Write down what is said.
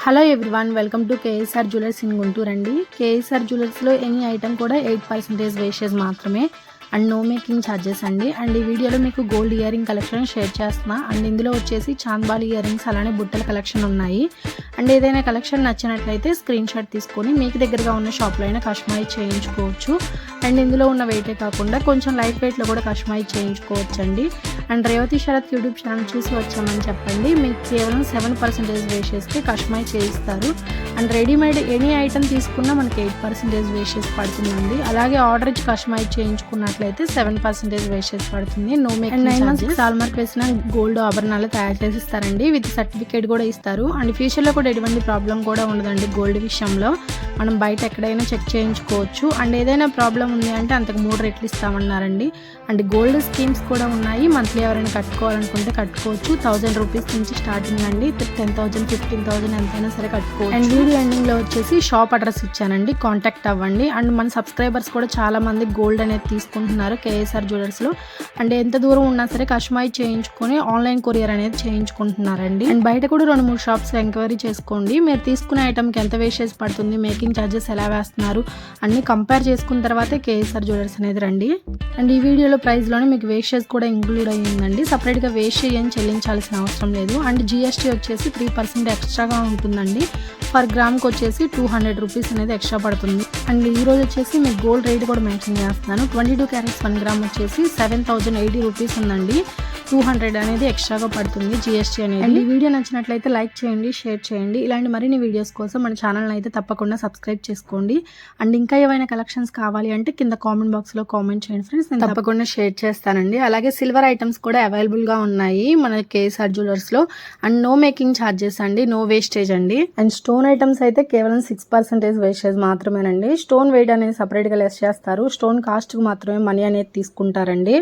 Hello everyone, welcome to KSR jewellers in Guntur అండి. KSR జ్యువెలర్స్లో any item కూడా 8% wastage మాత్రమే and no making charges అండి. And ఈ వీడియోలో మీకు gold ear ring collection share చేస్తున్నా. అండ్ ఇందులో వచ్చేసి చాంద్బాలి ఇయర్ రింగ్స్ అలానే బుట్టల కలెక్షన్ ఉన్నాయి. అండ్ ఏదైనా కలెక్షన్ నచ్చినట్లయితే స్క్రీన్ షాట్ తీసుకొని మీకు దగ్గరగా ఉన్న షాప్లో అయినా కస్టమైజ్ చేయించుకోవచ్చు. అండ్ ఇందులో ఉన్న వెయిటే కాకుండా కొంచెం లైట్ వెయిట్లో కూడా కస్టమైజ్ చేయించుకోవచ్చు అండి. And Revathi Sharath YouTube channel చూసి వచ్చామని చెప్పండి, మీకు కేవలం 7% వేస్టేజ్కి కస్టమైజ్ చేయిస్తారు. అండ్ రెడీమేడ్ ఎనీ ఐటమ్ తీసుకున్నా మనకి 8% వేస్టేజ్ పడుతుందండి. అలాగే ఆర్డర్ ఇచ్చి కస్టమైజ్ చేయించుకున్నట్లయితే 7% వేస్టేజ్ పడుతుంది. No making charges. హాల్మార్క్ వేసిన గోల్డ్ ఆభరణాలు తయారు చేసి ఇస్తారండి. విత్ సర్టిఫికేట్ కూడా ఇస్తారు. అండ్ ఫ్యూచర్లో కూడా ఎటువంటి ప్రాబ్లం కూడా ఉండదండి. గోల్డ్ విషయంలో మనం బయట ఎక్కడైనా చెక్ చేయించుకోవచ్చు. అండ్ ఏదైనా ప్రాబ్లం ఉంది అంటే అంతకు 3 రెట్లు ఇస్తామన్నారండి. అండ్ గోల్డ్ స్కీమ్స్ కూడా ఉన్నాయి. మంత్లీ ఎవరైనా కట్టుకోవాలనుకుంటే కట్టుకోవచ్చు. 1000 రూపీస్ నుంచి స్టార్టింగ్ అండి. 10,000 15,000 ఎంతైనా సరే కట్టుకోవచ్చు. అండ్ వీడియో ఎండింగ్లో వచ్చేసి షాప్ అడ్రస్ ఇచ్చానండి, కాంటాక్ట్ అవ్వండి. అండ్ మన సబ్స్క్రైబర్స్ కూడా చాలా మంది గోల్డ్ అనేది తీసుకుంటున్నారు కేఎస్ఆర్ జ్యువెలర్స్లో. అండ్ ఎంత దూరం ఉన్నా సరే కస్టమైజ్ చేయించుకొని ఆన్లైన్ కొరియర్ అనేది చేయించుకుంటున్నారండి. అండ్ బయట కూడా 2-3 షాప్స్ ఎంక్వైరీ చేసుకోండి. మీరు తీసుకునే ఐటమ్కి ఎంత వేస్టేజ్ పడుతుంది, మేకింగ్ ఛార్జెస్ ఎలా వేస్తున్నారు అన్ని కంపేర్ చేసుకున్న తర్వాతే కేఎస్ఆర్ జ్యువెలర్స్ అనేది రండి. అండ్ ఈ వీడియోలో ప్రైస్లోనే మీకు వేస్టేజ్ కూడా ఇంక్లూడ్ అయ్యిందండి. సపరేట్గా వేస్టేజ్ ఏం చెల్లించాల్సిన అవసరం లేదు. అండ్ జిఎస్టీ వచ్చేసి 3% ఎక్స్ట్రాగా ఉంటుందండి. పర్ గ్రామ్కి వచ్చేసి 200 రూపీస్ అనేది ఎక్స్ట్రా పడుతుంది. అండ్ ఈ రోజు వచ్చేసి మీకు గోల్డ్ రేట్ కూడా మెన్షన్ చేస్తున్నాను. 22 క్యారెట్స్ 1 గ్రామ్ వచ్చేసి 7,080 రూపీస్ ఉందండి. 200 అనేది ఎక్స్ట్రాగా పడుతుంది జిఎస్టీ అనేది. అండ్ ఈ వీడియో నచ్చినట్లయితే లైక్ చేయండి, షేర్ చేయండి. ఇలాంటి మరిన్ని వీడియోస్ కోసం మన ఛానల్ని అయితే తప్పకుండా సబ్స్క్రైబ్ చేసుకోండి. అండ్ ఇంకా ఏమైనా కలెక్షన్స్ కావాలి అంటే కింద కామెంట్ బాక్స్లో కామెంట్ చేయండి ఫ్రెండ్స్, నేను తప్పకుండా షేర్ చేస్తానండి. అలాగే సిల్వర్ ఐటమ్స్ కూడా అవైలబుల్గా ఉన్నాయి మన కేఎస్ఆర్ జ్యువెలర్స్లో. అండ్ నో మేకింగ్ ఛార్జెస్ అండి, నో వేస్టేజ్ అండి. అండ్ స్టోన్ ఐటమ్స్ అయితే కేవలం 6% వేస్టేజ్ మాత్రమేనండి. స్టోన్ వెయిట్ అనేది సపరేట్గా లెస్ చేస్తారు. స్టోన్ కాస్ట్కి మాత్రమే మనీ అనేది తీసుకుంటారండి.